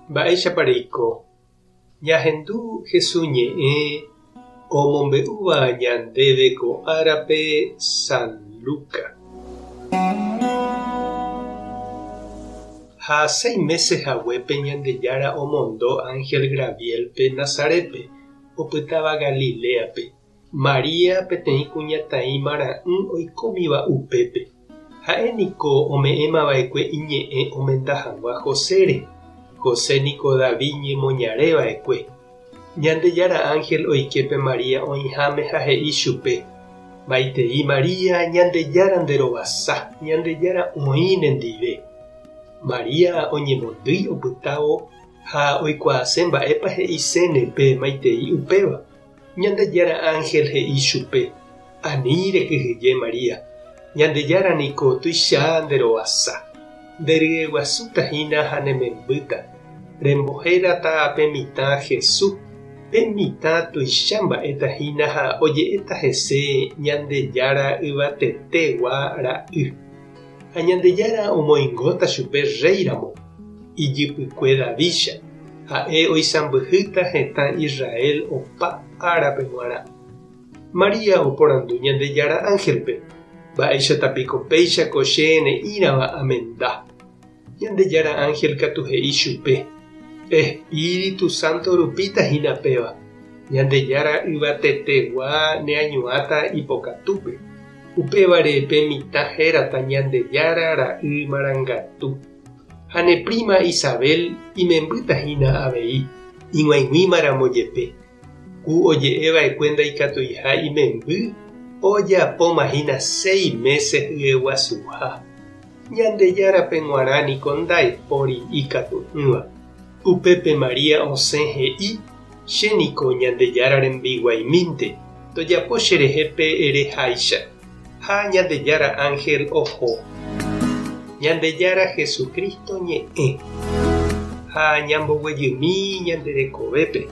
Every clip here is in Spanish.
Mba'éichapareiko. Ñahendu Jesús ñe'ẽ omombe'úva ñandéve ko árape San Luca. Ha 6 meses haguépe Ñandejára omondo Ángel Gabrielpe Nazaretpe, opytáva Galileape. María peteĩ kuñataĩ mara'ỹ oikómiva upépe. Ha'éniko ome'ẽmava'ekue iñe'ẽ omenda hag̃ua Josére. José niko David ñemoñareva'ekue. Ñandejára Ángel oikepe María oĩháme ha he'i chupe: maitei María, Ñandejára nderovasa, Ñandejára oĩ nendive. María oñemondýi opytávo ha oikuaase mba'épa he'isẽne pe maitei upéva. Ñandejára Ángel he'i chupe: ani rekyhyje María, Ñandejára niko tuicha nderovasa. Nderyeguasútahína ha nemembýta. Rembohérata pe mitã Jesús. Pe mitã tuicha mba'etahína ha oje'éta hese Ñandejára yvatetegua ra'y. Ha Ñandejára omoĩngóta chupe réiramo, ijypykue Davícha. Ha'e oisãmbyhýta heta Israel opa árape g̃uarã. María oporandu Ñandejára Ángelpe: mba'éichatapiko péichako chene'írãva amenda. Ñandejára Ángel katu he'i chupe: Espíritu Santo rupítahína péva. Ñandejára yvatetegua neañuãta ipokatúpe. Upévare pe mitã hérata Ñandejára ra'y marangatu. Ha ne prima Isabel imembýtahína avei, ig̃uaig̃uímaramo jepe. Ku oje'eva'ekue ndaikatuiha imemby, ojapómahína 6 meses hyeguasuha. Ñandejárape g̃uarã niko ndaipóri ikatu'ỹva. Upépe María osẽ he'i: chéniko Ñandejára rembiguaimínte, tojapo cherehépe ereháicha. Ha Ñandejára Ángel oho. Ñandejára Jesukristo ñe'ẽ. Ha ñamboguejymi ñanderekovépe.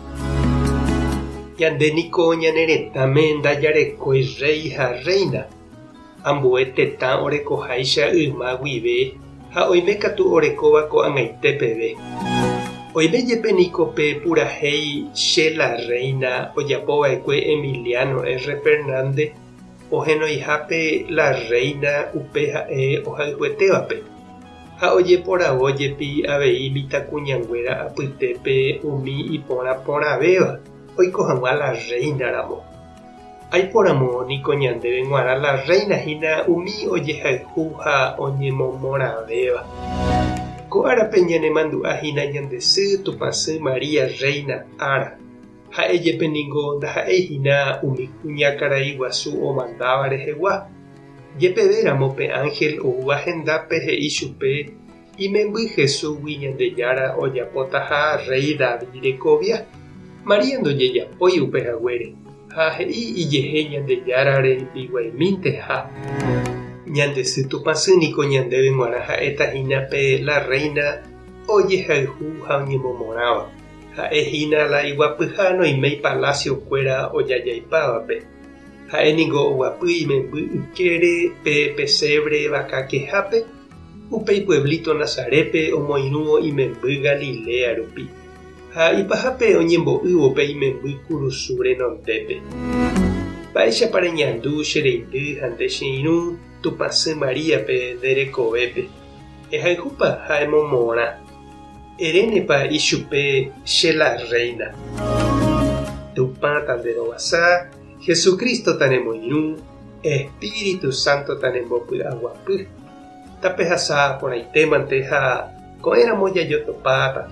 Ñandéniko ñaneretãme ndajarekói rey ha reina. Ambue tetã orekoháicha yma guive ha oime katu orekóva ko'ag̃aite peve. Oiméjepe niko pe purahéi che la reina ojapova'ekue Emiliano R. Fernández ohenoihápe la reina upe ha'e ohayhuetévape. Ha ojeporavójepi avei mitãkuñanguéra apytépe umi iporã porãvéva oiko hag̃ua la reinaramo. Aiporamo niko ñandéve g̃uarã la reina hína umi ojehayhu ha oñemomorãvéva. Ko árape ñanemandu'ahína ñande sy Tupãsy María Reina ára. Ha'éjepe ningo ndaha'éihína umi kuñakarai guasu omandáva rehegua. Jepevéramo pe Ángel oúva hendápe he'i chupe imemby Jesúsgui Ñandejára ojapóta ha rey David rekovia. María ndojejapói upehaguére ha he'i ijehe Ñandejára rembiguaimínte ha. Ñande sy Tupãsy niko ñandéve g̃uarã ha'etahína pe la reina ojehayhu ha oñemomorãva. Ha'ehína la iguapyha noimei palacio-kuéra ojajaipávape. Ha'éniko oguapy imemby ykére pe pesebre vaka kehápe upe pueblito Nazaretpe omoirũvo imemby Galilea rupi. Ha ipahápe oñembo'ývo pe imemby kurusu renondépe. Mba'éichapa reñandu chereindy ha ndecheirũ Tupãsy Maríape nderekovépe. Ehayhúpa ha emomorã. Erénepa ichupe che la reina. Tupã ta nderovasa, Jesucristo ta nemoirũ, Espíritu Santo ta nembopy'aguapy. Tapehasa porãitémante ha ko'ẽramo jajotopáta.